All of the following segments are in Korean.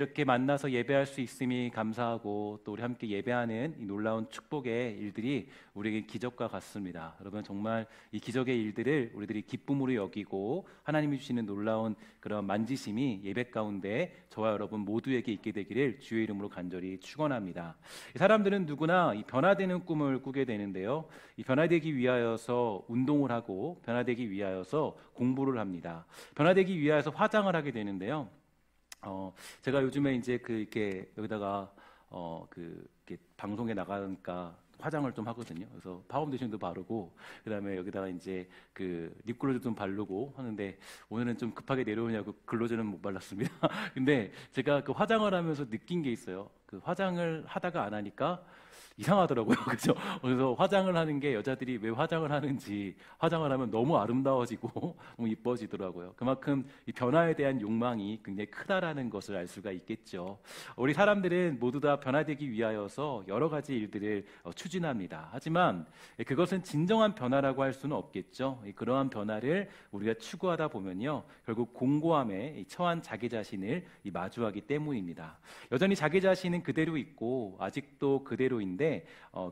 이렇게 만나서 예배할 수 있음이 감사하고 또 우리 함께 예배하는 이 놀라운 축복의 일들이 우리에게 기적과 같습니다. 여러분 정말 이 기적의 일들을 우리들이 기쁨으로 여기고 하나님이 주시는 놀라운 그런 만지심이 예배 가운데 저와 여러분 모두에게 있게 되기를 주의 이름으로 간절히 축원합니다. 사람들은 누구나 이 변화되는 꿈을 꾸게 되는데요. 이 변화되기 위하여서 운동을 하고 변화되기 위하여서 공부를 합니다. 변화되기 위하여서 화장을 하게 되는데요. 제가 요즘에 이제 이렇게 여기다가 이렇게 방송에 나가니까 화장을 좀 하거든요. 그래서 파운데이션도 바르고 그다음에 여기다가 이제 립글로즈 좀 바르고 하는데 오늘은 좀 급하게 내려오냐고 글로즈는 못 발랐습니다. 근데 제가 화장을 하면서 느낀 게 있어요. 화장을 하다가 안 하니까 이상하더라고요. 그죠? 그래서 화장을 하는 게 여자들이 왜 화장을 하는지 화장을 하면 너무 아름다워지고 너무 이뻐지더라고요. 그만큼 이 변화에 대한 욕망이 굉장히 크다라는 것을 알 수가 있겠죠. 우리 사람들은 모두 다 변화되기 위하여서 여러 가지 일들을 추진합니다. 하지만 그것은 진정한 변화라고 할 수는 없겠죠. 그러한 변화를 우리가 추구하다 보면요, 결국 공고함에 처한 자기 자신을 마주하기 때문입니다. 여전히 자기 자신은 그대로 있고 아직도 그대로인데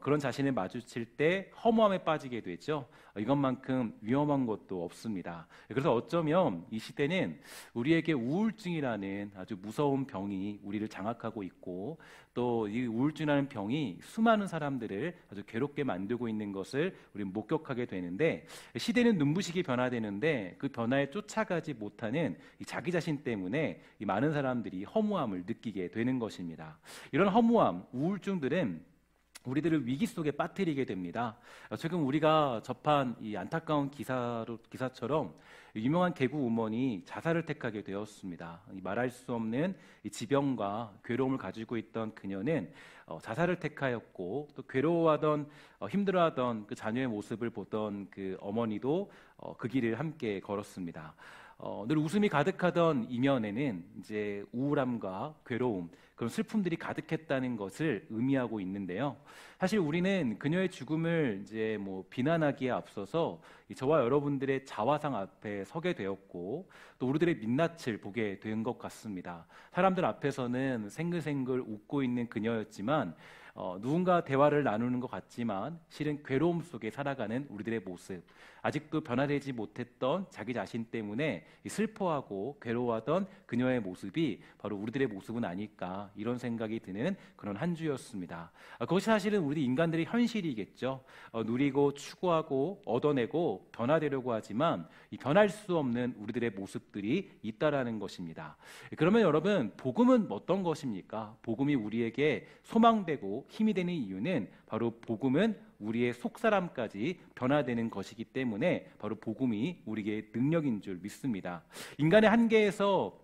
그런 자신을 마주칠 때 허무함에 빠지게 되죠. 이것만큼 위험한 것도 없습니다. 그래서 어쩌면 이 시대는 우리에게 우울증이라는 아주 무서운 병이 우리를 장악하고 있고 또 이 우울증이라는 병이 수많은 사람들을 아주 괴롭게 만들고 있는 것을 우리는 목격하게 되는데, 시대는 눈부시게 변화되는데 그 변화에 쫓아가지 못하는 이 자기 자신 때문에 이 많은 사람들이 허무함을 느끼게 되는 것입니다. 이런 허무함, 우울증들은 우리들을 위기 속에 빠뜨리게 됩니다. 최근 우리가 접한 이 안타까운 기사처럼 유명한 개구 우먼이 자살을 택하게 되었습니다. 말할 수 없는 이 지병과 괴로움을 가지고 있던 그녀는 자살을 택하였고, 또 괴로워하던 힘들어하던 그 자녀의 모습을 보던 그 어머니도 그 길을 함께 걸었습니다. 늘 웃음이 가득하던 이면에는 이제 우울함과 괴로움, 그런 슬픔들이 가득했다는 것을 의미하고 있는데요. 사실 우리는 그녀의 죽음을 이제 비난하기에 앞서서 저와 여러분들의 자화상 앞에 서게 되었고 또 우리들의 민낯을 보게 된 것 같습니다. 사람들 앞에서는 생글생글 웃고 있는 그녀였지만 누군가 대화를 나누는 것 같지만 실은 괴로움 속에 살아가는 우리들의 모습, 아직도 변화되지 못했던 자기 자신 때문에 슬퍼하고 괴로워하던 그녀의 모습이 바로 우리들의 모습은 아닐까, 이런 생각이 드는 그런 한 주였습니다. 그것이 사실은 우리 인간들의 현실이겠죠. 누리고 추구하고 얻어내고 변화되려고 하지만 이 변할 수 없는 우리들의 모습들이 있다라는 것입니다. 그러면 여러분, 복음은 어떤 것입니까? 복음이 우리에게 소망되고 힘이 되는 이유는 바로 복음은 우리의 속사람까지 변화되는 것이기 때문에 바로 복음이 우리에게 능력인 줄 믿습니다. 인간의 한계에서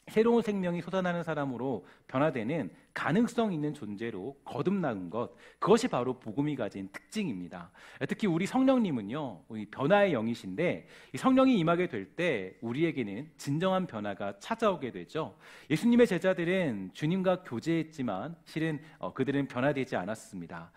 새로운 생명이 솟아나는 사람으로 변화되는 가능성 있는 존재로 거듭나는 것, 그것이 바로 복음이 가진 특징입니다. 특히 우리 성령님은요, 변화의 영이신데 이 성령이 임하게 될 때 우리에게는 진정한 변화가 찾아오게 되죠. 예수님의 제자들은 주님과 교제했지만 실은 그들은 변화되지 않았습니다.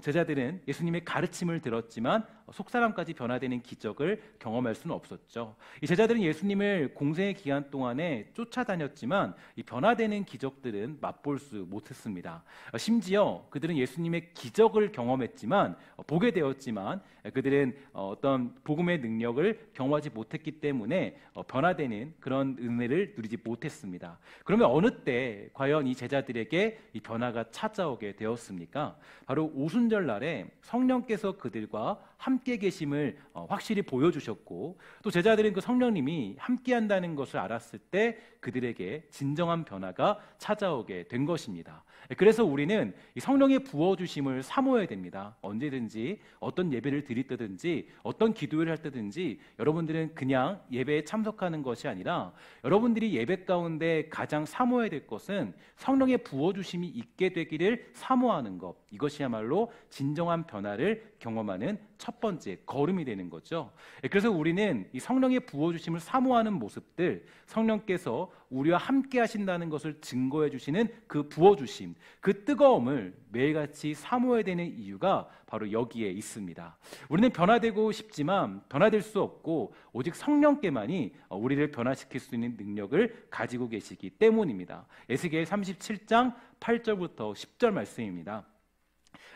제자들은 예수님의 가르침을 들었지만 속사람까지 변화되는 기적을 경험할 수는 없었죠. 이 제자들은 예수님을 공생의 기간 동안에 쫓아다녔지만 이 변화되는 기적들은 맛볼 수 못했습니다. 심지어 그들은 예수님의 기적을 경험했지만 보게 되었지만 그들은 어떤 복음의 능력을 경험하지 못했기 때문에 변화되는 그런 은혜를 누리지 못했습니다. 그러면 어느 때 과연 이 제자들에게 이 변화가 찾아오게 되었습니까? 바로 오순절 날에 성령께서 그들과 함께 계심을 확실히 보여주셨고, 또 제자들은 그 성령님이 함께 한다는 것을 알았을 때 그들에게 진정한 변화가 찾아오게 된 것입니다. 그래서 우리는 이 성령의 부어주심을 사모해야 됩니다. 언제든지 어떤 예배를 드릴 때든지 어떤 기도를 할 때든지 여러분들은 그냥 예배에 참석하는 것이 아니라 여러분들이 예배 가운데 가장 사모해야 될 것은 성령의 부어주심이 있게 되기를 사모하는 것, 이것이야말로 진정한 변화를 경험하는 첫 번째 걸음이 되는 거죠. 그래서 우리는 이 성령의 부어주심을 사모하는 모습들, 성령께서 우리와 함께 하신다는 것을 증거해 주시는 그 부어주심, 그 뜨거움을 매일같이 사모해야 되는 이유가 바로 여기에 있습니다. 우리는 변화되고 싶지만 변화될 수 없고 오직 성령께만이 우리를 변화시킬 수 있는 능력을 가지고 계시기 때문입니다. 에스겔 37장 8절부터 10절 말씀입니다.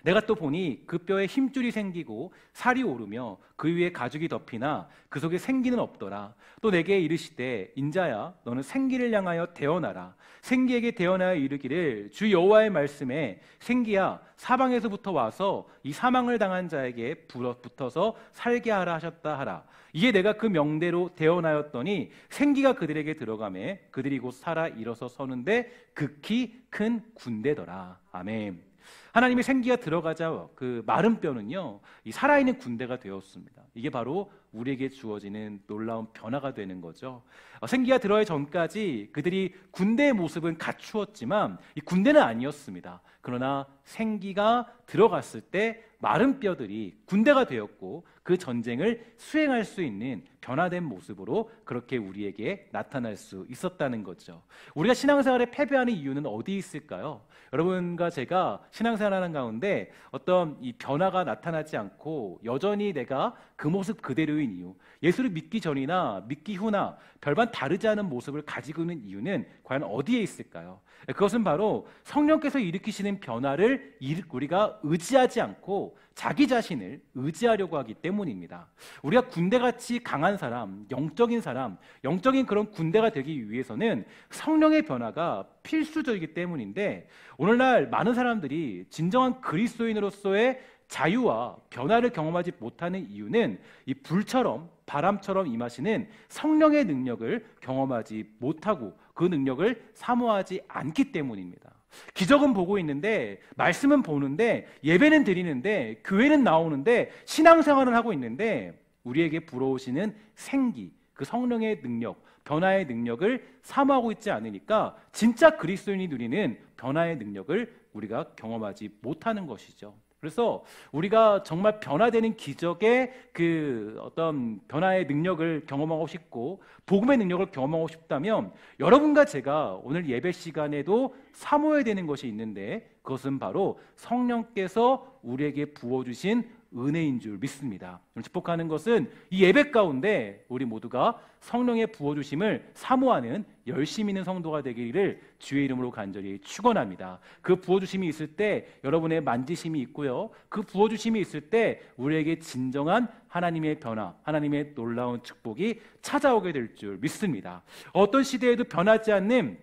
내가 또 보니 그 뼈에 힘줄이 생기고 살이 오르며 그 위에 가죽이 덮이나 그 속에 생기는 없더라. 또 내게 이르시되 인자야 너는 생기를 향하여 대언하라. 생기에게 대언하여 이르기를 주 여호와의 말씀에 생기야 사방에서부터 와서 이 사망을 당한 자에게 붙어서 살게 하라 하셨다 하라. 이에 내가 그 명대로 대언하였더니 생기가 그들에게 들어가매 그들이 곧 살아 일어서 서는데 극히 큰 군대더라. 아멘. 하나님의 생기가 들어가자 그 마른 뼈는요, 이 살아있는 군대가 되었습니다. 이게 바로 우리에게 주어지는 놀라운 변화가 되는 거죠. 생기가 들어가기 전까지 그들이 군대의 모습은 갖추었지만 이 군대는 아니었습니다. 그러나 생기가 들어갔을 때 마른 뼈들이 군대가 되었고 그 전쟁을 수행할 수 있는 변화된 모습으로 그렇게 우리에게 나타날 수 있었다는 거죠. 우리가 신앙생활에 패배하는 이유는 어디 있을까요? 여러분과 제가 신앙생활하는 가운데 어떤 이 변화가 나타나지 않고 여전히 내가 그 모습 그대로인 이유, 예수를 믿기 전이나 믿기 후나 별반 다르지 않은 모습을 가지고 있는 이유는 과연 어디에 있을까요? 그것은 바로 성령께서 일으키시는 변화를 우리가 의지하지 않고 자기 자신을 의지하려고 하기 때문입니다. 우리가 군대같이 강한 사람, 영적인 그런 군대가 되기 위해서는 성령의 변화가 필수적이기 때문인데 오늘날 많은 사람들이 진정한 그리스도인으로서의 자유와 변화를 경험하지 못하는 이유는 이 불처럼 바람처럼 임하시는 성령의 능력을 경험하지 못하고 그 능력을 사모하지 않기 때문입니다. 기적은 보고 있는데 말씀은 보는데 예배는 드리는데 교회는 나오는데 신앙생활은 하고 있는데 우리에게 불어오시는 생기, 그 성령의 능력, 변화의 능력을 사모하고 있지 않으니까 진짜 그리스도인이 누리는 변화의 능력을 우리가 경험하지 못하는 것이죠. 그래서 우리가 정말 변화되는 기적의 그 어떤 변화의 능력을 경험하고 싶고 복음의 능력을 경험하고 싶다면 여러분과 제가 오늘 예배 시간에도 사모해야 되는 것이 있는데 그것은 바로 성령께서 우리에게 부어주신 은혜인 줄 믿습니다. 오늘 축복하는 것은 이 예배 가운데 우리 모두가 성령의 부어주심을 사모하는 열심 있는 성도가 되기를 주의 이름으로 간절히 축원합니다. 그 부어주심이 있을 때 여러분의 만지심이 있고요. 그 부어주심이 있을 때 우리에게 진정한 하나님의 변화, 하나님의 놀라운 축복이 찾아오게 될 줄 믿습니다. 어떤 시대에도 변하지 않는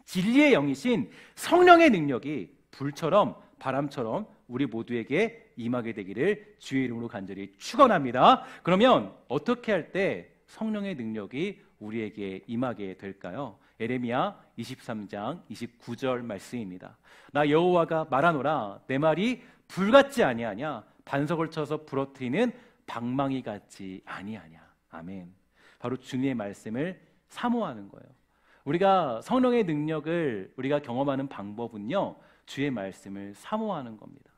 진리의 영이신 성령의 능력이 불처럼 바람처럼 우리 모두에게 임하게 되기를 주의 이름으로 간절히 축원합니다. 그러면 어떻게 할 때 성령의 능력이 우리에게 임하게 될까요? 예레미야 23장 29절 말씀입니다. 나 여호와가 말하노라 내 말이 불같지 아니하냐 반석을 쳐서 부러뜨리는 방망이 같지 아니하냐. 아멘. 바로 주님의 말씀을 사모하는 거예요. 우리가 성령의 능력을 우리가 경험하는 방법은요, 주의 말씀을 사모하는 겁니다.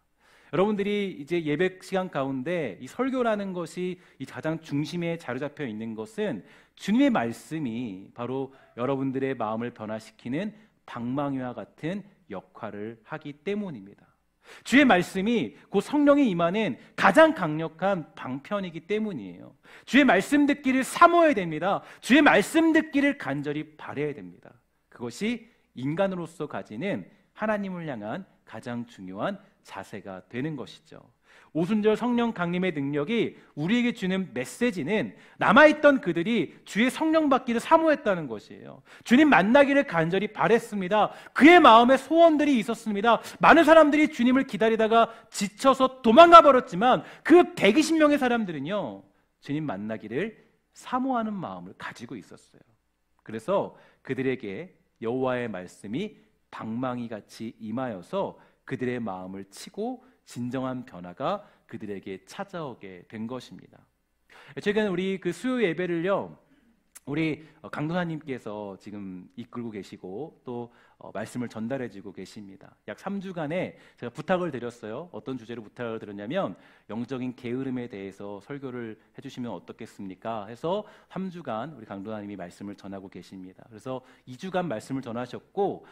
여러분들이 이제 예배 시간 가운데 이 설교라는 것이 이 가장 중심에 자리잡혀 있는 것은 주님의 말씀이 바로 여러분들의 마음을 변화시키는 방망이와 같은 역할을 하기 때문입니다. 주의 말씀이 곧 성령이 임하는 가장 강력한 방편이기 때문이에요. 주의 말씀 듣기를 사모해야 됩니다. 주의 말씀 듣기를 간절히 바라야 됩니다. 그것이 인간으로서 가지는 하나님을 향한 가장 중요한 자세가 되는 것이죠. 오순절 성령 강림의 능력이 우리에게 주는 메시지는 남아있던 그들이 주의 성령 받기를 사모했다는 것이에요. 주님 만나기를 간절히 바랬습니다. 그의 마음에 소원들이 있었습니다. 많은 사람들이 주님을 기다리다가 지쳐서 도망가 버렸지만 그 120명의 사람들은요, 주님 만나기를 사모하는 마음을 가지고 있었어요. 그래서 그들에게 여호와의 말씀이 방망이같이 임하여서 그들의 마음을 치고 진정한 변화가 그들에게 찾아오게 된 것입니다. 최근 우리 그 수요 예배를요, 우리 강도사님께서 지금 이끌고 계시고 또 말씀을 전달해주고 계십니다. 약 3주간에 제가 부탁을 드렸어요. 어떤 주제로 부탁을 드렸냐면 영적인 게으름에 대해서 설교를 해주시면 어떻겠습니까? 해서 3주간 우리 강도사님이 말씀을 전하고 계십니다. 그래서 2주간 말씀을 전하셨고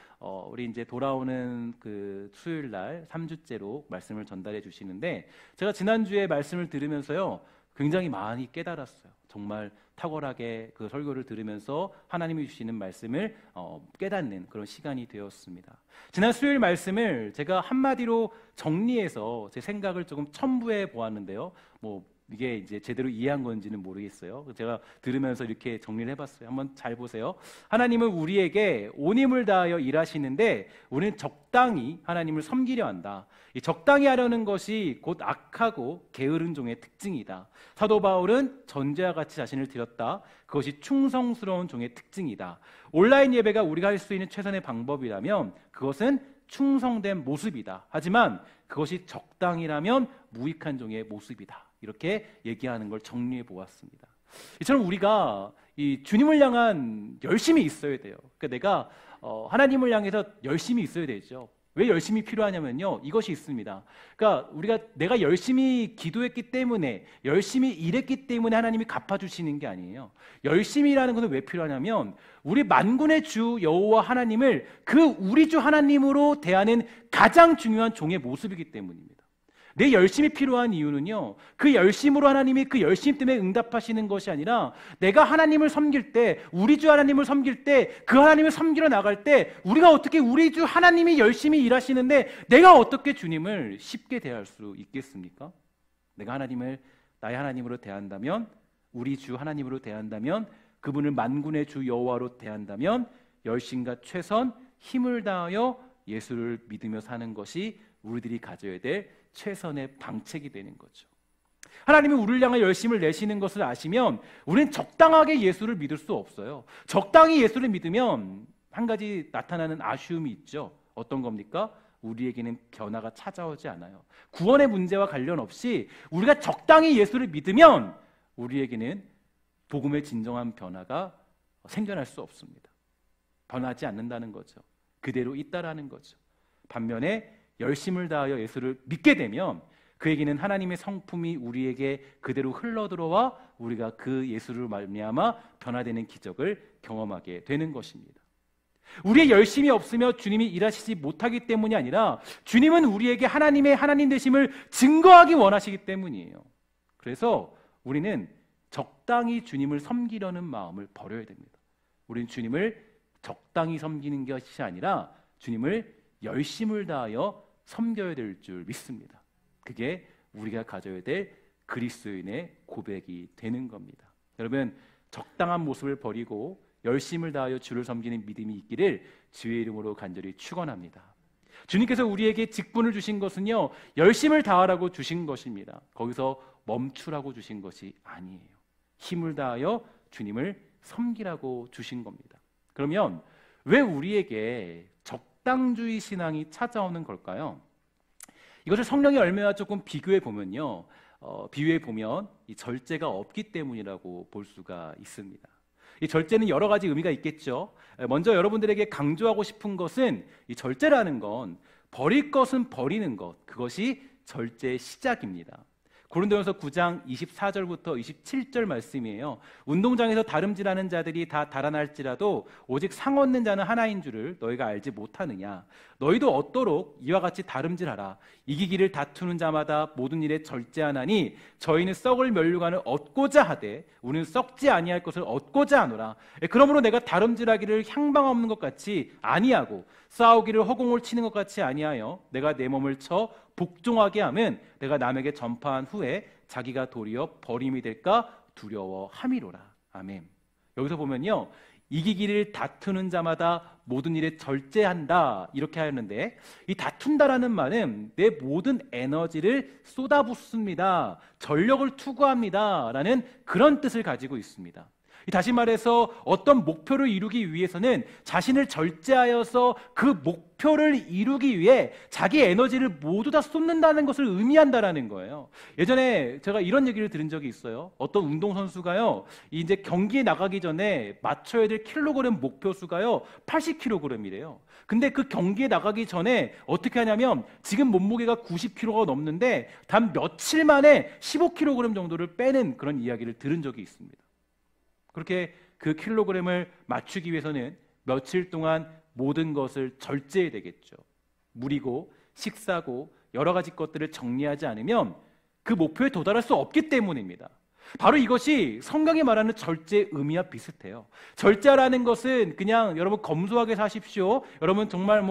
우리 이제 돌아오는 그 수요일 날 3주째로 말씀을 전달해 주시는데 제가 지난주에 말씀을 들으면서요 굉장히 많이 깨달았어요. 정말 탁월하게 그 설교를 들으면서 하나님이 주시는 말씀을 깨닫는 그런 시간이 되었습니다. 지난 수요일 말씀을 제가 한마디로 정리해서 제 생각을 조금 첨부해 보았는데요. 이게 이제 제대로 이해한 건지는 모르겠어요. 제가 들으면서 이렇게 정리를 해봤어요. 한번 잘 보세요. 하나님은 우리에게 온 힘을 다하여 일하시는데 우리는 적당히 하나님을 섬기려 한다. 이 적당히 하려는 것이 곧 악하고 게으른 종의 특징이다. 사도 바울은 전제와 같이 자신을 드렸다. 그것이 충성스러운 종의 특징이다. 온라인 예배가 우리가 할 수 있는 최선의 방법이라면 그것은 충성된 모습이다. 하지만 그것이 적당이라면 무익한 종의 모습이다. 이렇게 얘기하는 걸 정리해 보았습니다. 이처럼 우리가 이 주님을 향한 열심이 있어야 돼요. 그러니까 내가 하나님을 향해서 열심히 있어야 되죠. 왜 열심히 필요하냐면요, 이것이 있습니다. 그러니까 내가 열심히 기도했기 때문에, 열심히 일했기 때문에 하나님이 갚아주시는 게 아니에요. 열심히라는 것은 왜 필요하냐면 우리 만군의 주 여호와 하나님을 그 우리 주 하나님으로 대하는 가장 중요한 종의 모습이기 때문입니다. 내 열심이 필요한 이유는요, 그 열심으로 하나님이 그 열심 때문에 응답하시는 것이 아니라 내가 하나님을 섬길 때, 우리 주 하나님을 섬길 때, 그 하나님을 섬기러 나갈 때 우리가 어떻게 우리 주 하나님이 열심히 일하시는데 내가 어떻게 주님을 쉽게 대할 수 있겠습니까? 내가 하나님을 나의 하나님으로 대한다면, 우리 주 하나님으로 대한다면, 그분을 만군의 주 여호와로 대한다면 열심과 최선, 힘을 다하여 예수를 믿으며 사는 것이 우리들이 가져야 될 최선의 방책이 되는 거죠. 하나님이 우리를 향해 열심을 내시는 것을 아시면 우리는 적당하게 예수를 믿을 수 없어요. 적당히 예수를 믿으면 한 가지 나타나는 아쉬움이 있죠. 어떤 겁니까? 우리에게는 변화가 찾아오지 않아요. 구원의 문제와 관련 없이 우리가 적당히 예수를 믿으면 우리에게는 복음의 진정한 변화가 생겨날 수 없습니다. 변하지 않는다는 거죠. 그대로 있다라는 거죠. 반면에 열심을 다하여 예수를 믿게 되면 그에게는 하나님의 성품이 우리에게 그대로 흘러들어와 우리가 그 예수를 말미암아 변화되는 기적을 경험하게 되는 것입니다. 우리의 열심이 없으며 주님이 일하시지 못하기 때문이 아니라 주님은 우리에게 하나님의 하나님 되심을 증거하기 원하시기 때문이에요. 그래서 우리는 적당히 주님을 섬기려는 마음을 버려야 됩니다. 우리는 주님을 적당히 섬기는 것이 아니라 주님을 열심을 다하여 섬겨야 될 줄 믿습니다. 그게 우리가 가져야 될 그리스도인의 고백이 되는 겁니다. 여러분, 적당한 모습을 버리고 열심을 다하여 주를 섬기는 믿음이 있기를 주의 이름으로 간절히 축원합니다. 주님께서 우리에게 직분을 주신 것은요, 열심을 다하라고 주신 것입니다. 거기서 멈추라고 주신 것이 아니에요. 힘을 다하여 주님을 섬기라고 주신 겁니다. 그러면 왜 우리에게 적당주의 신앙이 찾아오는 걸까요? 이것을 성령의 열매와 조금 비교해 보면요, 비유해 보면 이 절제가 없기 때문이라고 볼 수가 있습니다. 이 절제는 여러 가지 의미가 있겠죠. 먼저 여러분들에게 강조하고 싶은 것은 이 절제라는 건 버릴 것은 버리는 것, 그것이 절제의 시작입니다. 고린도전서 9장 24절부터 27절 말씀이에요. 운동장에서 다름질하는 자들이 다 달아날지라도 오직 상 얻는 자는 하나인 줄을 너희가 알지 못하느냐. 너희도 얻도록 이와 같이 다름질하라. 이기기를 다투는 자마다 모든 일에 절제하나니 저희는 썩을 면류관을 얻고자 하되 우리는 썩지 아니할 것을 얻고자 하노라. 그러므로 내가 다름질하기를 향방 없는 것 같이 아니하고 싸우기를 허공을 치는 것 같이 아니하여 내가 내 몸을 쳐 복종하게 하면 내가 남에게 전파한 후에 자기가 도리어 버림이 될까 두려워함이로라. 아멘. 여기서 보면요, 이기기를 다투는 자마다 모든 일에 절제한다 이렇게 하였는데, 이 다툰다라는 말은 내 모든 에너지를 쏟아붓습니다, 전력을 투구합니다 라는 그런 뜻을 가지고 있습니다. 다시 말해서 어떤 목표를 이루기 위해서는 자신을 절제하여서 그 목표를 이루기 위해 자기 에너지를 모두 다 쏟는다는 것을 의미한다라는 거예요. 예전에 제가 이런 얘기를 들은 적이 있어요. 어떤 운동선수가요, 이제 경기에 나가기 전에 맞춰야 될 킬로그램 목표 수가요 80kg이래요. 근데 그 경기에 나가기 전에 어떻게 하냐면 지금 몸무게가 90kg가 넘는데 단 며칠 만에 15kg 정도를 빼는 그런 이야기를 들은 적이 있습니다. 그렇게 그 킬로그램을 맞추기 위해서는 며칠 동안 모든 것을 절제해야 되겠죠. 물이고 식사고 여러 가지 것들을 정리하지 않으면 그 목표에 도달할 수 없기 때문입니다. 바로 이것이 성경이 말하는 절제의 의미와 비슷해요. 절제라는 것은 그냥 여러분 검소하게 사십시오, 여러분 정말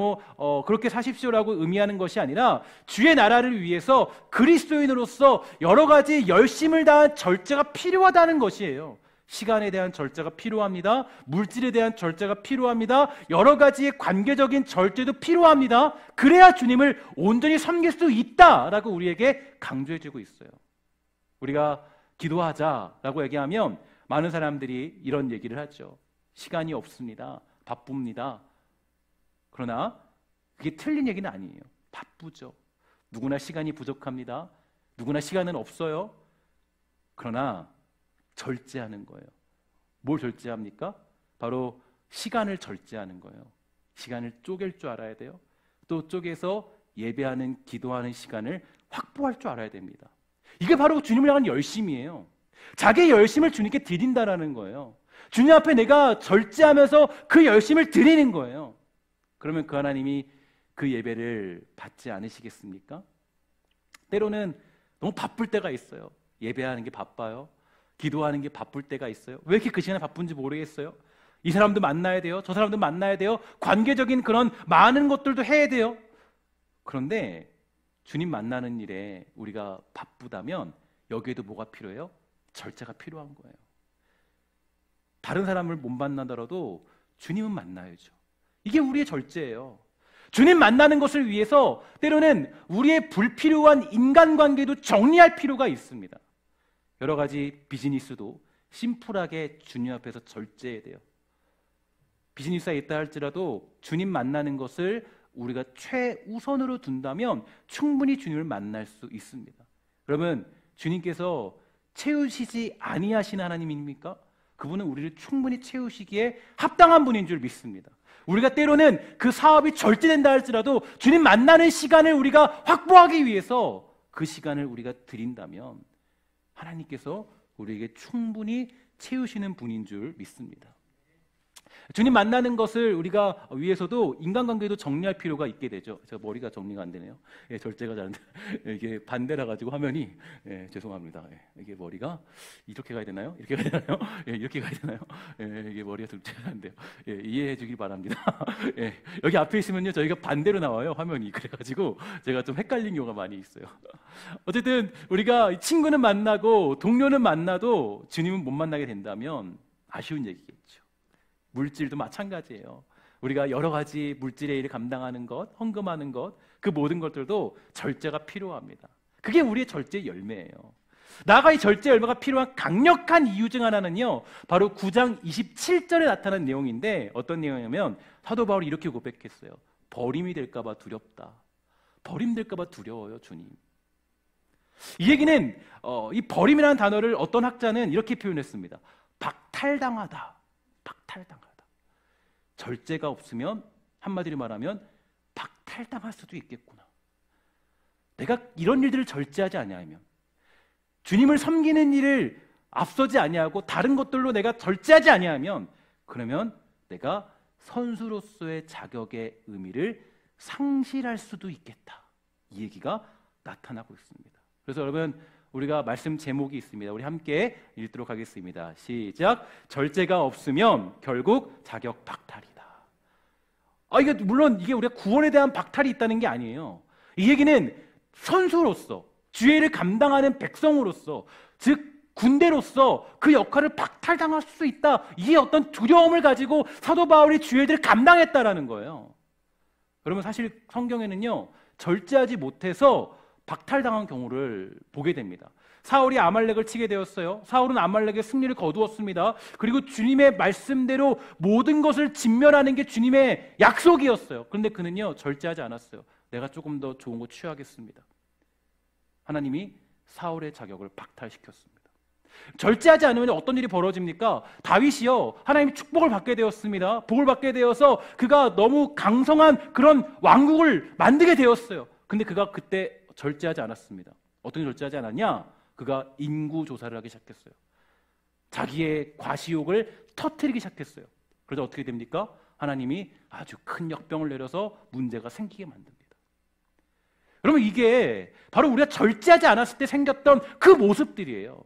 그렇게 사십시오라고 의미하는 것이 아니라 주의 나라를 위해서 그리스도인으로서 여러 가지 열심을 다한 절제가 필요하다는 것이에요. 시간에 대한 절제가 필요합니다. 물질에 대한 절제가 필요합니다. 여러 가지의 관계적인 절제도 필요합니다. 그래야 주님을 온전히 섬길 수 있다라고 우리에게 강조해주고 있어요. 우리가 기도하자라고 얘기하면 많은 사람들이 이런 얘기를 하죠. 시간이 없습니다. 바쁩니다. 그러나 그게 틀린 얘기는 아니에요. 바쁘죠. 누구나 시간이 부족합니다. 누구나 시간은 없어요. 그러나 절제하는 거예요. 뭘 절제합니까? 바로 시간을 절제하는 거예요. 시간을 쪼갤 줄 알아야 돼요. 또 쪼개서 예배하는, 기도하는 시간을 확보할 줄 알아야 됩니다. 이게 바로 주님을 향한 열심이에요. 자기의 열심을 주님께 드린다라는 거예요. 주님 앞에 내가 절제하면서 그 열심을 드리는 거예요. 그러면 그 하나님이 그 예배를 받지 않으시겠습니까? 때로는 너무 바쁠 때가 있어요. 예배하는 게 바빠요. 기도하는 게 바쁠 때가 있어요. 왜 이렇게 그 시간에 바쁜지 모르겠어요. 이 사람도 만나야 돼요. 저 사람도 만나야 돼요. 관계적인 그런 많은 것들도 해야 돼요. 그런데 주님 만나는 일에 우리가 바쁘다면 여기에도 뭐가 필요해요? 절제가 필요한 거예요. 다른 사람을 못 만나더라도 주님은 만나야죠. 이게 우리의 절제예요. 주님 만나는 것을 위해서 때로는 우리의 불필요한 인간관계도 정리할 필요가 있습니다. 여러 가지 비즈니스도 심플하게 주님 앞에서 절제해야 돼요. 비즈니스가 있다 할지라도 주님 만나는 것을 우리가 최우선으로 둔다면 충분히 주님을 만날 수 있습니다. 그러면 주님께서 채우시지 아니하시는 하나님입니까? 그분은 우리를 충분히 채우시기에 합당한 분인 줄 믿습니다. 우리가 때로는 그 사업이 절제된다 할지라도 주님 만나는 시간을 우리가 확보하기 위해서 그 시간을 우리가 드린다면 하나님께서 우리에게 충분히 채우시는 분인 줄 믿습니다. 주님 만나는 것을 우리가 위해서도 인간관계도 정리할 필요가 있게 되죠. 제가 머리가 정리가 안 되네요. 예, 절제가 잘 안 돼요. 이게 반대라 가지고 화면이, 죄송합니다. 이게 머리가 이렇게 가야 되나요? 이렇게 가야 되나요? 이렇게 가야 되나요? 이게 머리가 좀 잘 안 돼요. 이해해 주길 바랍니다. 여기 앞에 있으면요 저희가 반대로 나와요, 화면이. 그래가지고 제가 좀 헷갈린 경우가 많이 있어요. 어쨌든 우리가 친구는 만나고 동료는 만나도 주님은 못 만나게 된다면 아쉬운 얘기겠죠. 물질도 마찬가지예요. 우리가 여러 가지 물질의 일을 감당하는 것, 헌금하는 것, 그 모든 것들도 절제가 필요합니다. 그게 우리의 절제의 열매예요. 나아가 이 절제 열매가 필요한 강력한 이유 중 하나는요, 바로 9장 27절에 나타난 내용인데 어떤 내용이냐면 사도 바울이 이렇게 고백했어요. 버림이 될까 봐 두렵다. 버림될까 봐 두려워요, 주님. 이 얘기는 이 버림이라는 단어를 어떤 학자는 이렇게 표현했습니다. 박탈당하다. 박탈당하다. 절제가 없으면 한마디로 말하면 박탈당할 수도 있겠구나. 내가 이런 일들을 절제하지 아니하면, 주님을 섬기는 일을 앞서지 아니하고 다른 것들로 내가 절제하지 아니하면, 그러면 내가 선수로서의 자격의 의미를 상실할 수도 있겠다. 이 얘기가 나타나고 있습니다. 그래서 여러분, 우리가 말씀 제목이 있습니다. 우리 함께 읽도록 하겠습니다. 시작. 절제가 없으면 결국 자격 박탈이다. 이게 물론 이게 우리가 구원에 대한 박탈이 있다는 게 아니에요. 이 얘기는 선수로서, 주의 일을 감당하는 백성으로서, 즉 군대로서 그 역할을 박탈당할 수 있다. 이 어떤 두려움을 가지고 사도 바울이 주의 일을 감당했다라는 거예요. 그러면 사실 성경에는요, 절제하지 못해서 박탈당한 경우를 보게 됩니다. 사울이 아말렉을 치게 되었어요. 사울은 아말렉의 승리를 거두었습니다. 그리고 주님의 말씀대로 모든 것을 진멸하는 게 주님의 약속이었어요. 그런데 그는요, 절제하지 않았어요. 내가 조금 더 좋은 거 취하겠습니다. 하나님이 사울의 자격을 박탈시켰습니다. 절제하지 않으면 어떤 일이 벌어집니까? 다윗이요, 하나님의 축복을 받게 되었습니다. 복을 받게 되어서 그가 너무 강성한 그런 왕국을 만들게 되었어요. 근데 그가 그때 절제하지 않았습니다. 어떻게 절제하지 않았냐? 그가 인구 조사를 하기 시작했어요. 자기의 과시욕을 터뜨리기 시작했어요. 그래서 어떻게 됩니까? 하나님이 아주 큰 역병을 내려서 문제가 생기게 만듭니다. 여러분, 이게 바로 우리가 절제하지 않았을 때 생겼던 그 모습들이에요.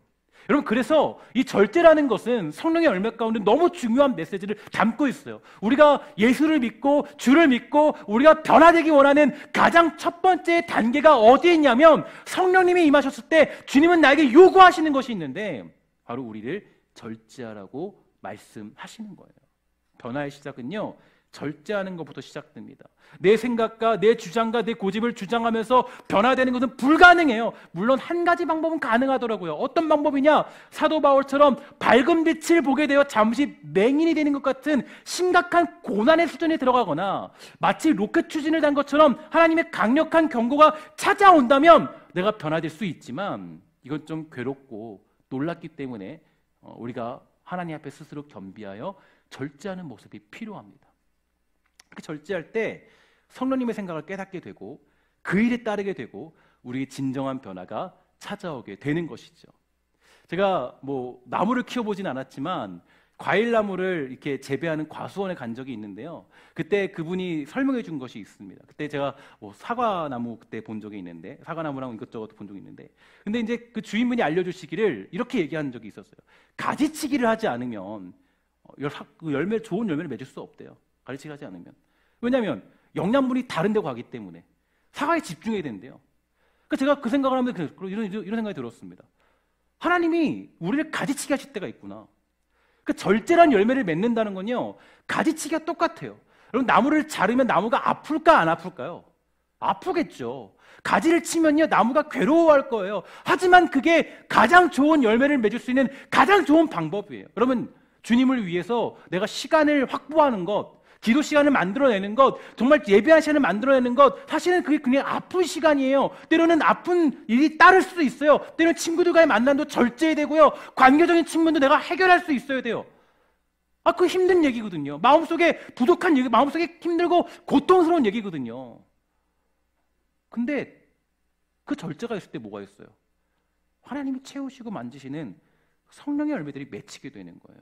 여러분, 그래서 이 절제라는 것은 성령의 열매 가운데 너무 중요한 메시지를 담고 있어요. 우리가 예수를 믿고 주를 믿고 우리가 변화되기 원하는 가장 첫 번째 단계가 어디에 있냐면, 성령님이 임하셨을 때 주님은 나에게 요구하시는 것이 있는데 바로 우리를 절제하라고 말씀하시는 거예요. 변화의 시작은요, 절제하는 것부터 시작됩니다. 내 생각과 내 주장과 내 고집을 주장하면서 변화되는 것은 불가능해요. 물론 한 가지 방법은 가능하더라고요. 어떤 방법이냐? 사도 바울처럼 밝은 빛을 보게 되어 잠시 맹인이 되는 것 같은 심각한 고난의 수준에 들어가거나, 마치 로켓 추진을 단 것처럼 하나님의 강력한 경고가 찾아온다면 내가 변화될 수 있지만, 이건 좀 괴롭고 놀랍기 때문에 우리가 하나님 앞에 스스로 겸비하여 절제하는 모습이 필요합니다. 그렇게 절제할 때 성령님의 생각을 깨닫게 되고 그 일에 따르게 되고 우리의 진정한 변화가 찾아오게 되는 것이죠. 제가 나무를 키워보진 않았지만 과일나무를 이렇게 재배하는 과수원에 간 적이 있는데요. 그때 그분이 설명해 준 것이 있습니다. 그때 제가 사과나무 그때 본 적이 있는데, 사과나무랑 이것저것 본 적이 있는데, 근데 이제 그 주인분이 알려주시기를 이렇게 얘기한 적이 있었어요. 가지치기를 하지 않으면 좋은 열매를 맺을 수 없대요. 가지치기 하지 않으면. 왜냐하면 영양분이 다른 데 가기 때문에 사과에 집중해야 된대요. 그러니까 제가 그 생각을 하면서 이런 생각이 들었습니다. 하나님이 우리를 가지치기 하실 때가 있구나. 그러니까 절제란 열매를 맺는다는 건요, 가지치기가 똑같아요. 여러분, 나무를 자르면 나무가 아플까 안 아플까요? 아프겠죠. 가지를 치면요, 나무가 괴로워할 거예요. 하지만 그게 가장 좋은 열매를 맺을 수 있는 가장 좋은 방법이에요. 여러분, 주님을 위해서 내가 시간을 확보하는 것, 기도 시간을 만들어내는 것, 정말 예배한 시간을 만들어내는 것, 사실은 그게 그냥 아픈 시간이에요. 때로는 아픈 일이 따를 수도 있어요. 때로는 친구들과의 만남도 절제해야 되고요, 관계적인 측면도 내가 해결할 수 있어야 돼요. 그거 힘든 얘기거든요. 마음속에 부족한 얘기, 마음속에 힘들고 고통스러운 얘기거든요. 근데 그 절제가 있을 때 뭐가 있어요? 하나님이 채우시고 만지시는 성령의 열매들이 맺히게 되는 거예요.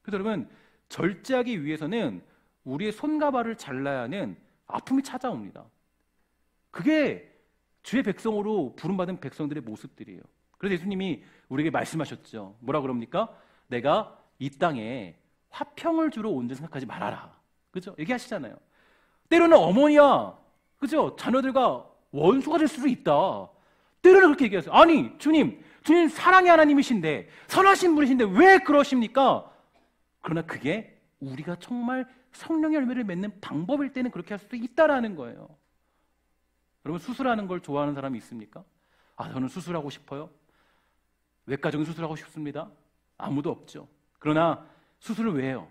그래서 여러분, 절제하기 위해서는 우리의 손과 발을 잘라야 하는 아픔이 찾아옵니다. 그게 주의 백성으로 부름받은 백성들의 모습들이에요. 그래서 예수님이 우리에게 말씀하셨죠. 뭐라 그럽니까? 내가 이 땅에 화평을 주러 온 줄 생각하지 말아라. 그죠? 얘기하시잖아요. 때로는 어머니와, 그죠? 자녀들과 원수가 될 수도 있다. 때로는 그렇게 얘기하세요. 아니, 주님 사랑의 하나님이신데, 선하신 분이신데 왜 그러십니까? 그러나 그게 우리가 정말 성령의 열매를 맺는 방법일 때는 그렇게 할 수도 있다라는 거예요. 여러분, 수술하는 걸 좋아하는 사람이 있습니까? 저는 수술하고 싶어요. 외과적인 수술하고 싶습니다. 아무도 없죠. 그러나 수술을 왜 해요?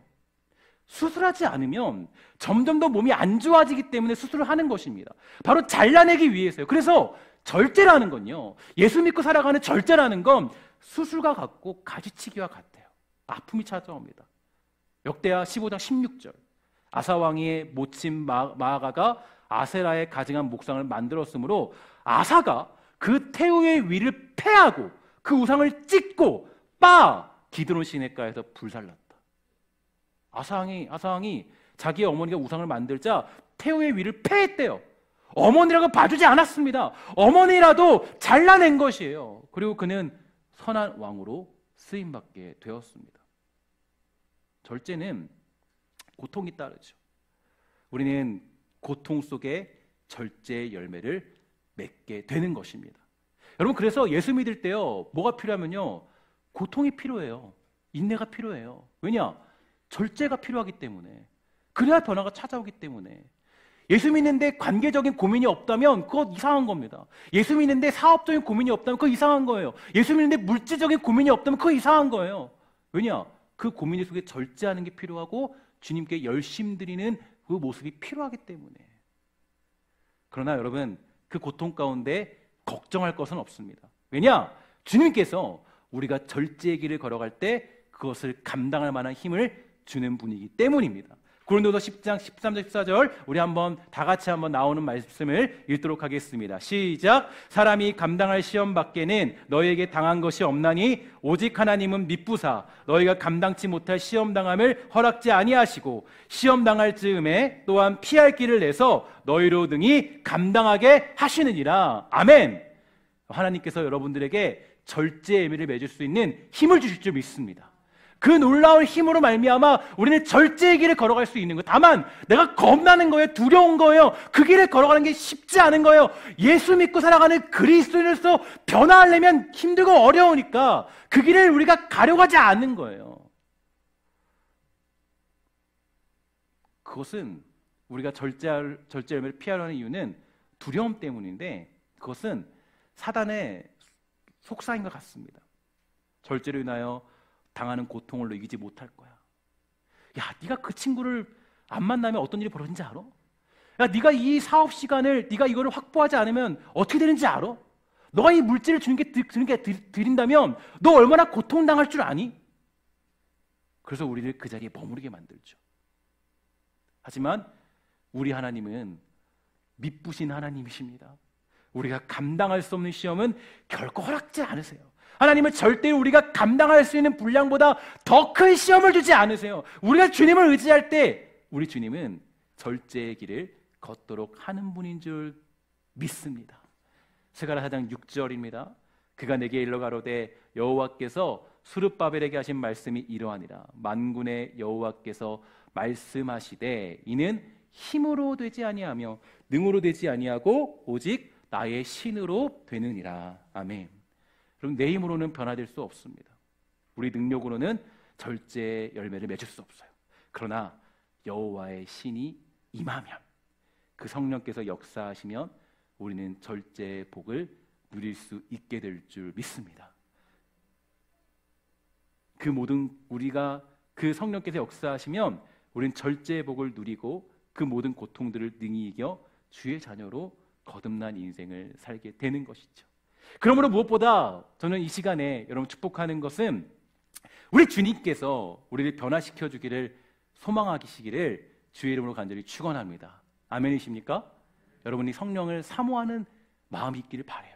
수술하지 않으면 점점 더 몸이 안 좋아지기 때문에 수술을 하는 것입니다. 바로 잘라내기 위해서요. 그래서 절제라는 건요, 예수 믿고 살아가는 절제라는 건 수술과 같고 가지치기와 같아요. 아픔이 찾아옵니다. 역대하 15장 16절, 아사왕의 모친 마아가가 아세라의 가증한 목상을 만들었으므로 아사가 그 태우의 위를 패하고 그 우상을 찢고 기드론 시내가에서 불살랐다. 아사왕이 자기의 어머니가 우상을 만들자 태우의 위를 패했대요. 어머니라고 봐주지 않았습니다. 어머니라도 잘라낸 것이에요. 그리고 그는 선한 왕으로 쓰임받게 되었습니다. 절제는 고통이 따르죠. 우리는 고통 속에 절제의 열매를 맺게 되는 것입니다. 여러분, 그래서 예수 믿을 때요, 뭐가 필요하면요, 고통이 필요해요. 인내가 필요해요. 왜냐? 절제가 필요하기 때문에. 그래야 변화가 찾아오기 때문에. 예수 믿는데 관계적인 고민이 없다면 그거 이상한 겁니다. 예수 믿는데 사업적인 고민이 없다면 그거 이상한 거예요. 예수 믿는데 물질적인 고민이 없다면 그거 이상한 거예요. 왜냐? 그 고민 속에 절제하는 게 필요하고 주님께 열심 드리는 그 모습이 필요하기 때문에. 그러나 여러분, 그 고통 가운데 걱정할 것은 없습니다. 왜냐? 주님께서 우리가 절제의 길을 걸어갈 때 그것을 감당할 만한 힘을 주는 분이기 때문입니다. 고린도서 10장 13절 14절 우리 한번 다 같이 한번 나오는 말씀을 읽도록 하겠습니다. 시작. 사람이 감당할 시험 밖에는 너희에게 당한 것이 없나니 오직 하나님은 미쁘사 너희가 감당치 못할 시험 당함을 허락지 아니하시고 시험 당할 즈음에 또한 피할 길을 내서 너희로 등이 감당하게 하시느니라. 아멘. 하나님께서 여러분들에게 절제의 의미를 맺을 수 있는 힘을 주실 줄 믿습니다. 그 놀라운 힘으로 말미암아 우리는 절제의 길을 걸어갈 수 있는 거예요. 다만 내가 겁나는 거예요. 두려운 거예요. 그 길을 걸어가는 게 쉽지 않은 거예요. 예수 믿고 살아가는 그리스도인으로서 변화하려면 힘들고 어려우니까 그 길을 우리가 가려고 하지 않는 거예요. 그것은 우리가 절제 열매를 피하려는 이유는 두려움 때문인데 그것은 사단의 속삭인 것 같습니다. 절제로 인하여 당하는 고통을 이기지 못할 거야. 야, 네가 그 친구를 안 만나면 어떤 일이 벌어진지 알아? 야, 네가 이 사업 시간을 네가 이거를 확보하지 않으면 어떻게 되는지 알아? 너가 이 물질을 주님께 드린다면 너 얼마나 고통당할 줄 아니? 그래서 우리를 그 자리에 머무르게 만들죠. 하지만 우리 하나님은 미쁘신 하나님이십니다. 우리가 감당할 수 없는 시험은 결코 허락지 않으세요. 하나님은 절대 우리가 감당할 수 있는 분량보다 더 큰 시험을 주지 않으세요. 우리가 주님을 의지할 때 우리 주님은 절제의 길을 걷도록 하는 분인 줄 믿습니다. 스가랴 4장 6절입니다. 그가 내게 일러 가로되 여호와께서 수르바벨에게 하신 말씀이 이러하니라. 만군의 여호와께서 말씀하시되 이는 힘으로 되지 아니하며 능으로 되지 아니하고 오직 나의 신으로 되느니라. 아멘. 그럼 내 힘으로는 변화될 수 없습니다. 우리 능력으로는 절제의 열매를 맺을 수 없어요. 그러나 여호와의 신이 임하면 그 성령께서 역사하시면 우리는 절제의 복을 누릴 수 있게 될 줄 믿습니다. 그 모든 우리가 그 성령께서 역사하시면 우리는 절제의 복을 누리고 그 모든 고통들을 능히 이겨 주의 자녀로 거듭난 인생을 살게 되는 것이죠. 그러므로 무엇보다 저는 이 시간에 여러분 축복하는 것은 우리 주님께서 우리를 변화시켜 주기를 소망하시기를 주의 이름으로 간절히 축원합니다. 아멘이십니까? 여러분이 성령을 사모하는 마음이 있기를 바라요.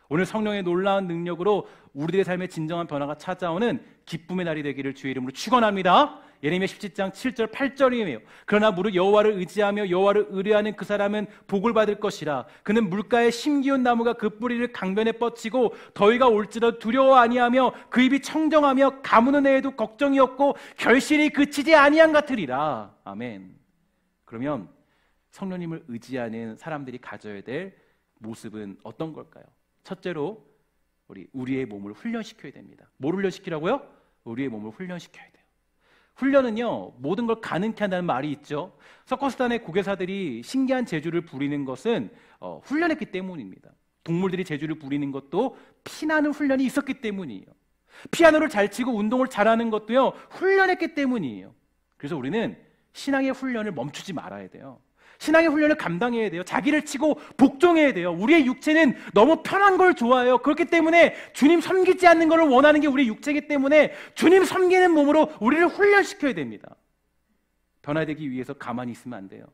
오늘 성령의 놀라운 능력으로 우리들의 삶에 진정한 변화가 찾아오는 기쁨의 날이 되기를 주의 이름으로 축원합니다. 예레미야 17장 7절 8절이에요. 그러나 무릇 여호와를 의지하며 여호와를 의뢰하는 그 사람은 복을 받을 것이라. 그는 물가에 심기운 나무가 그 뿌리를 강변에 뻗치고 더위가 올지라도 두려워 아니하며 그 입이 청정하며 가무는 애에도 걱정이 없고 결실이 그치지 아니한 같으리라. 아멘. 그러면 성령님을 의지하는 사람들이 가져야 될 모습은 어떤 걸까요? 첫째로 우리의 몸을 훈련시켜야 됩니다. 뭘 훈련시키라고요? 우리의 몸을 훈련시켜야 돼요. 훈련은요, 모든 걸 가능케 한다는 말이 있죠. 서커스단의 고개사들이 신기한 재주를 부리는 것은 훈련했기 때문입니다. 동물들이 재주를 부리는 것도 피나는 훈련이 있었기 때문이에요. 피아노를 잘 치고 운동을 잘하는 것도요, 훈련했기 때문이에요. 그래서 우리는 신앙의 훈련을 멈추지 말아야 돼요. 신앙의 훈련을 감당해야 돼요. 자기를 치고 복종해야 돼요. 우리의 육체는 너무 편한 걸 좋아해요. 그렇기 때문에 주님 섬기지 않는 걸 원하는 게 우리의 육체이기 때문에 주님 섬기는 몸으로 우리를 훈련시켜야 됩니다. 변화되기 위해서 가만히 있으면 안 돼요.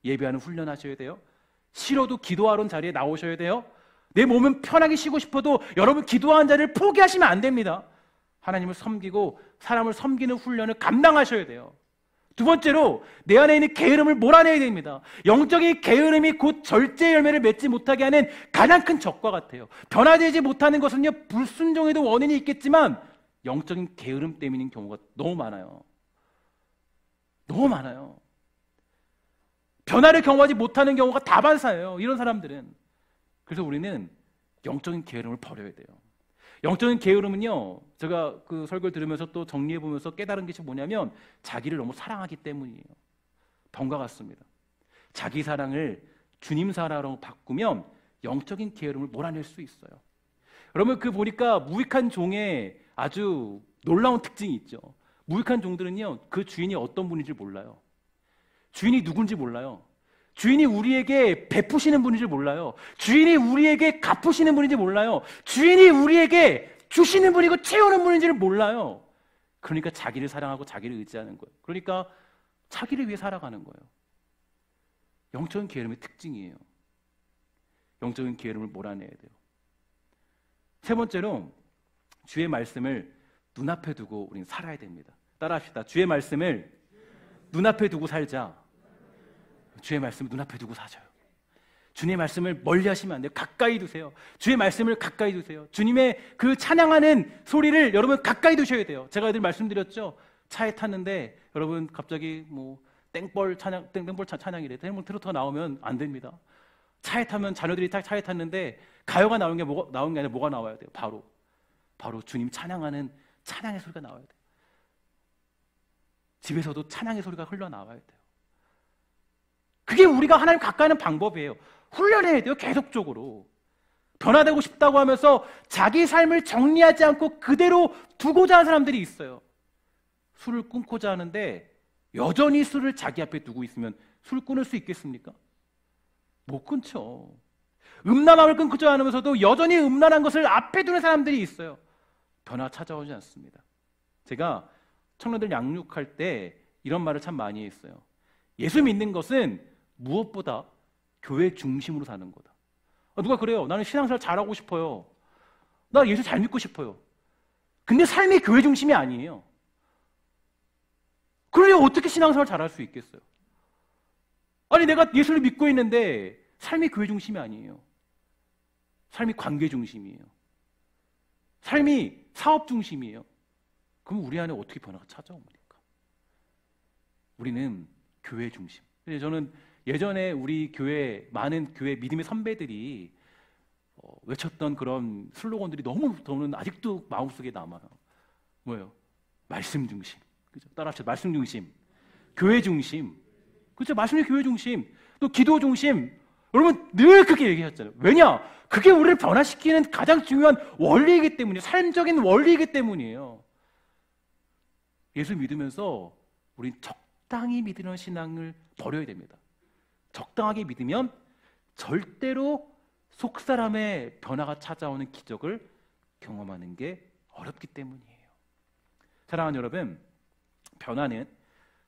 예배하는 훈련하셔야 돼요. 싫어도 기도하러 자리에 나오셔야 돼요. 내 몸은 편하게 쉬고 싶어도 여러분 기도하는 자리를 포기하시면 안 됩니다. 하나님을 섬기고 사람을 섬기는 훈련을 감당하셔야 돼요. 두 번째로 내 안에 있는 게으름을 몰아내야 됩니다. 영적인 게으름이 곧 절제의 열매를 맺지 못하게 하는 가장 큰 적과 같아요. 변화되지 못하는 것은요, 불순종에도 원인이 있겠지만 영적인 게으름 때문인 경우가 너무 많아요. 너무 많아요. 변화를 경험하지 못하는 경우가 다반사예요. 이런 사람들은. 그래서 우리는 영적인 게으름을 버려야 돼요. 영적인 게으름은요, 제가 그 설교를 들으면서 또 정리해보면서 깨달은 것이 뭐냐면 자기를 너무 사랑하기 때문이에요. 병과 같습니다. 자기 사랑을 주님 사랑으로 바꾸면 영적인 게으름을 몰아낼 수 있어요. 여러분, 그 보니까 무익한 종의 아주 놀라운 특징이 있죠. 무익한 종들은요, 그 주인이 어떤 분인지 몰라요. 주인이 누군지 몰라요. 주인이 우리에게 베푸시는 분인지 몰라요. 주인이 우리에게 갚으시는 분인지 몰라요. 주인이 우리에게 주시는 분이고 채우는 분인지를 몰라요. 그러니까 자기를 사랑하고 자기를 의지하는 거예요. 그러니까 자기를 위해 살아가는 거예요. 영적인 게으름의 특징이에요. 영적인 게으름을 몰아내야 돼요. 세 번째로, 주의 말씀을 눈앞에 두고 우리는 살아야 됩니다. 따라합시다. 주의 말씀을 눈앞에 두고 살자. 주의 말씀을 눈앞에 두고 사셔요. 주님의 말씀을 멀리 하시면 안 돼요. 가까이 두세요. 주의 말씀을 가까이 두세요. 주님의 그 찬양하는 소리를 여러분 가까이 두셔야 돼요. 제가 늘 말씀드렸죠. 차에 탔는데 여러분 갑자기 뭐 땡벌 찬양이래. 트로트가 나오면 안 됩니다. 차에 타면 자녀들이 차에 탔는데 가요가 나오는 게 아니라 뭐가 나와야 돼요? 바로 주님 찬양하는 찬양의 소리가 나와야 돼요. 집에서도 찬양의 소리가 흘러나와야 돼요. 그게 우리가 하나님 가까이 하는 방법이에요. 훈련해야 돼요. 계속적으로. 변화되고 싶다고 하면서 자기 삶을 정리하지 않고 그대로 두고자 하는 사람들이 있어요. 술을 끊고자 하는데 여전히 술을 자기 앞에 두고 있으면 술 끊을 수 있겠습니까? 못 끊죠. 음란함을 끊고자 하면서도 여전히 음란한 것을 앞에 두는 사람들이 있어요. 변화 찾아오지 않습니다. 제가 청년들 양육할 때 이런 말을 참 많이 했어요. 예수 믿는 것은 무엇보다 교회 중심으로 사는 거다. 누가 그래요? 나는 신앙생활 잘하고 싶어요. 나 예수 잘 믿고 싶어요. 근데 삶이 교회 중심이 아니에요. 그러려면 어떻게 신앙생활 잘할 수 있겠어요? 아니, 내가 예수를 믿고 있는데 삶이 교회 중심이 아니에요. 삶이 관계 중심이에요. 삶이 사업 중심이에요. 그럼 우리 안에 어떻게 변화가 찾아옵니까? 우리는 교회 중심. 저는 예전에 우리 교회 많은 교회 믿음의 선배들이 외쳤던 그런 슬로건들이 너무 저는 아직도 마음속에 남아요. 뭐예요? 말씀 중심. 그죠? 따라합시다. 말씀 중심. 교회 중심. 그렇죠? 말씀이 교회 중심. 또 기도 중심. 여러분 늘 그렇게 얘기했잖아요. 왜냐? 그게 우리를 변화시키는 가장 중요한 원리이기 때문이에요. 삶적인 원리이기 때문이에요. 예수 믿으면서 우린 적당히 믿는 신앙을 버려야 됩니다. 적당하게 믿으면 절대로 속사람의 변화가 찾아오는 기적을 경험하는 게 어렵기 때문이에요. 사랑하는 여러분, 변화는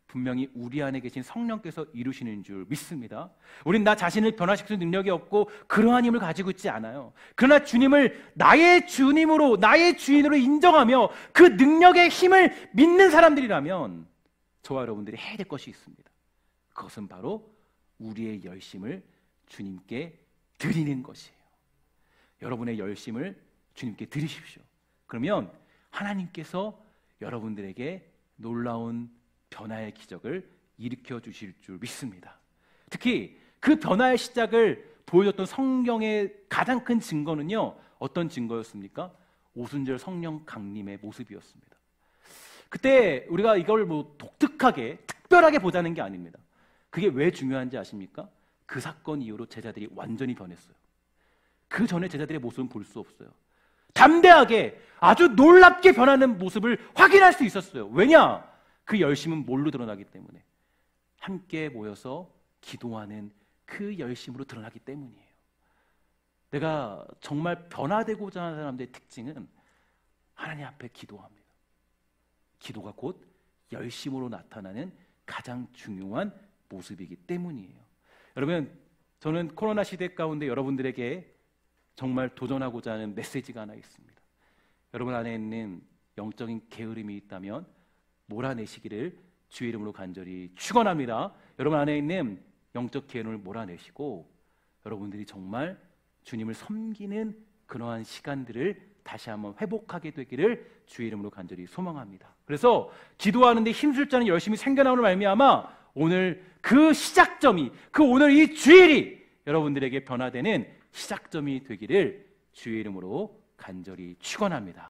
분명히 우리 안에 계신 성령께서 이루시는 줄 믿습니다. 우린 나 자신을 변화시킬 능력이 없고 그러한 힘을 가지고 있지 않아요. 그러나 주님을 나의 주님으로, 나의 주인으로 인정하며 그 능력의 힘을 믿는 사람들이라면 저와 여러분들이 해야 될 것이 있습니다. 그것은 바로 우리의 열심을 주님께 드리는 것이에요. 여러분의 열심을 주님께 드리십시오. 그러면 하나님께서 여러분들에게 놀라운 변화의 기적을 일으켜 주실 줄 믿습니다. 특히 그 변화의 시작을 보여줬던 성경의 가장 큰 증거는요, 어떤 증거였습니까? 오순절 성령 강림의 모습이었습니다. 그때 우리가 이걸 뭐 독특하게 특별하게 보자는 게 아닙니다. 그게 왜 중요한지 아십니까? 그 사건 이후로 제자들이 완전히 변했어요. 그 전에 제자들의 모습은 볼 수 없어요. 담대하게 아주 놀랍게 변하는 모습을 확인할 수 있었어요. 왜냐? 그 열심은 뭘로 드러나기 때문에, 함께 모여서 기도하는 그 열심으로 드러나기 때문이에요. 내가 정말 변화되고자 하는 사람들의 특징은 하나님 앞에 기도합니다. 기도가 곧 열심으로 나타나는 가장 중요한 모습이기 때문이에요. 여러분, 저는 코로나 시대 가운데 여러분들에게 정말 도전하고자 하는 메시지가 하나 있습니다. 여러분 안에 있는 영적인 게으름이 있다면 몰아내시기를 주의 이름으로 간절히 축원합니다. 여러분 안에 있는 영적 게으름을 몰아내시고 여러분들이 정말 주님을 섬기는 그러한 시간들을 다시 한번 회복하게 되기를 주의 이름으로 간절히 소망합니다. 그래서 기도하는데 힘쓸 자는 열심히 생겨나오는 말미암아 오늘 그 시작점이, 오늘 이 주일이 여러분들에게 변화되는 시작점이 되기를 주의 이름으로 간절히 축원합니다.